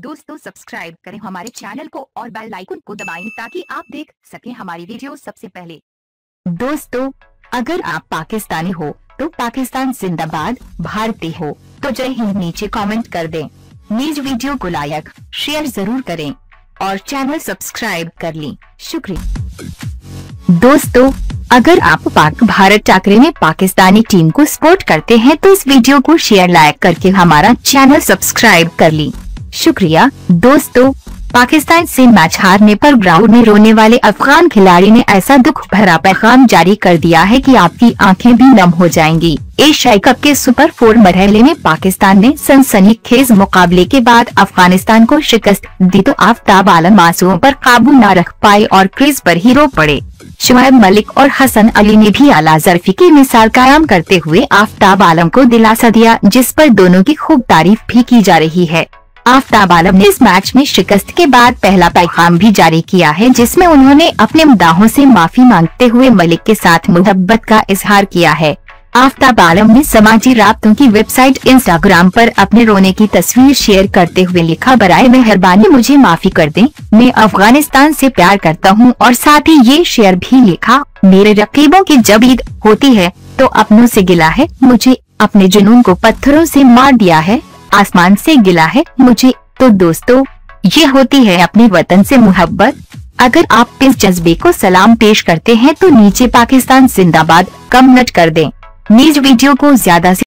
दोस्तों सब्सक्राइब करें हमारे चैनल को और बेल आइकन को दबाएं ताकि आप देख सकें हमारी वीडियो सबसे पहले। दोस्तों अगर आप पाकिस्तानी हो तो पाकिस्तान जिंदाबाद, भारतीय हो तो जय हिंद नीचे कमेंट कर दें। न्यूज वीडियो को लाइक शेयर जरूर करें और चैनल सब्सक्राइब कर लें। शुक्रिया। दोस्तों अगर आप पाक भारत टाकरे में पाकिस्तानी टीम को सपोर्ट करते हैं तो इस वीडियो को शेयर लाइक करके हमारा चैनल सब्सक्राइब कर लें। शुक्रिया। दोस्तों पाकिस्तान से मैच हारने पर ग्राउंड में रोने वाले अफगान खिलाड़ी ने ऐसा दुख भरा पैगाम जारी कर दिया है कि आपकी आंखें भी नम हो जाएंगी। एशियाई कप के सुपर 4 मरहले में पाकिस्तान ने सनसनीखेज मुकाबले के बाद अफगानिस्तान को शिकस्त दी तो आफ्ताब आलम आंसुओं पर काबू न रख पाए और क्रीज पर ही रो पड़े। शुएब मलिक और हसन अली ने भी आला ज़र्फी की मिसाल कायम करते हुए आफ्ताब आलम को दिलासा दिया, जिस पर दोनों की खूब तारीफ भी की जा रही है। आफ्ताब आलम ने इस मैच में शिकस्त के बाद पहला पैगाम भी जारी किया है, जिसमें उन्होंने अपने मुद्दाहों से माफी मांगते हुए मलिक के साथ मोहब्बत का इजहार किया है। आफ्ताब आलम ने समाजी राब्तों की वेबसाइट इंस्टाग्राम पर अपने रोने की तस्वीर शेयर करते हुए लिखा, बराए मेहरबानी मुझे माफी कर दें, मैं अफगानिस्तान से प्यार करता हूं। और साथ ही ये शेयर भी लिखा, मेरे रकीबों की जब ईद होती है तो अपनों से गिला है मुझे, अपने जुनून को पत्थरों से मार दिया है, आसमान से गिला है मुझे। तो दोस्तों ये होती है अपने वतन से मोहब्बत। अगर आप इस जज्बे को सलाम पेश करते हैं तो नीचे पाकिस्तान जिंदाबाद कमेंट कर दें। न्यूज वीडियो को ज्यादा से